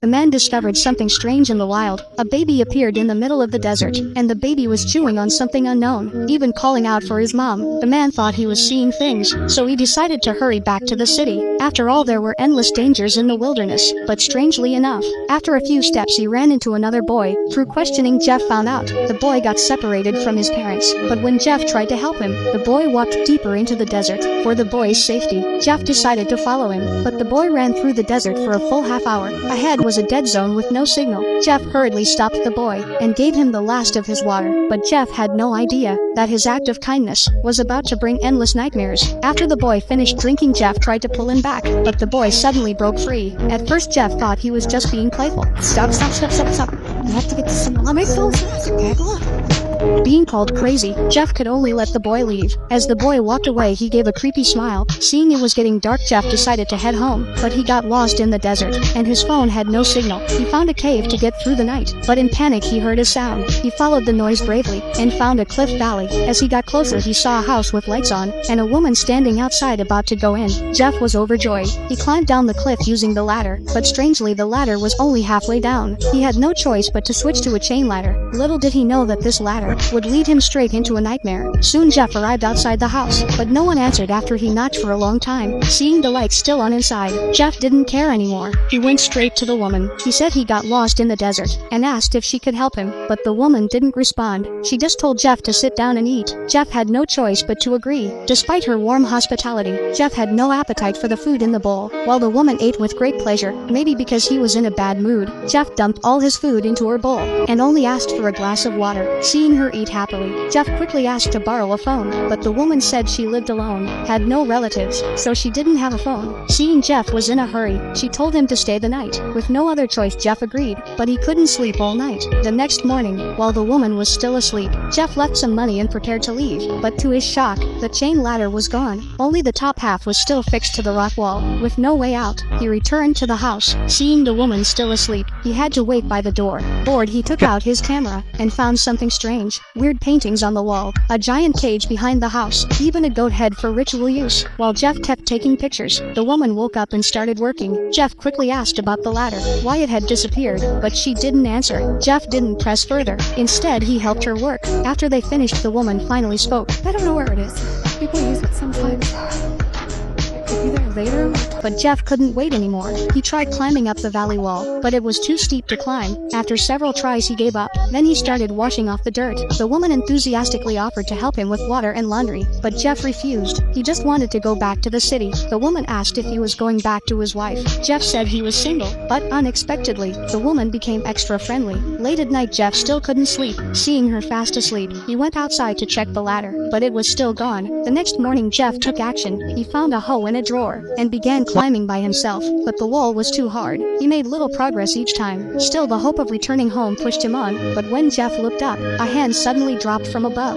the man discovered something strange in the wild. A baby appeared in the middle of the desert, and the baby was chewing on something unknown, even calling out for his mom. The man thought he was seeing things, so he decided to hurry back to the city. After all, there were endless dangers in the wilderness, but strangely enough, after a few steps he ran into another boy. Through questioning, Jeff found out the boy got separated from his parents, but when Jeff tried to help him, the boy walked deeper into the desert. For the boy's safety, Jeff decided to follow him, but the boy ran through the desert for a full half hour. Ahead was a dead zone with no signal. Jeff hurriedly stopped the boy and gave him the last of his water, but Jeff had no idea that his act of kindness was about to bring endless nightmares. After the boy finished drinking, Jeff tried to pull him back, but the boy suddenly broke free. At first, Jeff thought he was just being playful. Stop. You have to get to some. I'll make those. Okay, go on. Being called crazy, Jeff could only let the boy leave. As the boy walked away, he gave a creepy smile. Seeing it was getting dark, Jeff decided to head home, but he got lost in the desert, and his phone had no signal. He found a cave to get through the night, but in panic he heard a sound. He followed the noise bravely, and found a cliff valley. As he got closer, he saw a house with lights on, and a woman standing outside about to go in. Jeff was overjoyed. He climbed down the cliff using the ladder, but strangely the ladder was only halfway down. He had no choice but to switch to a chain ladder. Little did he know that this ladder would lead him straight into a nightmare. Soon Jeff arrived outside the house, but no one answered after he knocked for a long time. Seeing the lights still on inside, Jeff didn't care anymore. He went straight to the woman. He said he got lost in the desert, and asked if she could help him, but the woman didn't respond. She just told Jeff to sit down and eat. Jeff had no choice but to agree. Despite her warm hospitality, Jeff had no appetite for the food in the bowl, while the woman ate with great pleasure. Maybe because he was in a bad mood, Jeff dumped all his food into her bowl, and only asked for a glass of water. Seeing her eat happily, Jeff quickly asked to borrow a phone, but the woman said she lived alone, had no relatives, so she didn't have a phone. Seeing Jeff was in a hurry, she told him to stay the night. With no other choice, Jeff agreed, but he couldn't sleep all night. The next morning, while the woman was still asleep, Jeff left some money and prepared to leave, but to his shock, the chain ladder was gone. Only the top half was still fixed to the rock wall. With no way out, he returned to the house. Seeing the woman still asleep, he had to wait by the door. Bored, he took out his camera and found something strange. Weird paintings on the wall, a giant cage behind the house, even a goat head for ritual use. While Jeff kept taking pictures, the woman woke up and started working. Jeff quickly asked about the ladder, why it had disappeared, but she didn't answer. Jeff didn't press further. Instead, he helped her work. After they finished, the woman finally spoke. I don't know where it is. People use it sometimes. It could be there later. But Jeff couldn't wait anymore. He tried climbing up the valley wall, but it was too steep to climb. After several tries, he gave up. Then he started washing off the dirt. The woman enthusiastically offered to help him with water and laundry, but Jeff refused. He just wanted to go back to the city. The woman asked if he was going back to his wife. Jeff said he was single, but unexpectedly, the woman became extra friendly. Late at night, Jeff still couldn't sleep. Seeing her fast asleep, he went outside to check the ladder, but it was still gone. The next morning, Jeff took action. He found a hoe in a drawer and began climbing by himself, but the wall was too hard. He made little progress each time. Still, the hope of returning home pushed him on, but when Jeff looked up, a hand suddenly dropped from above.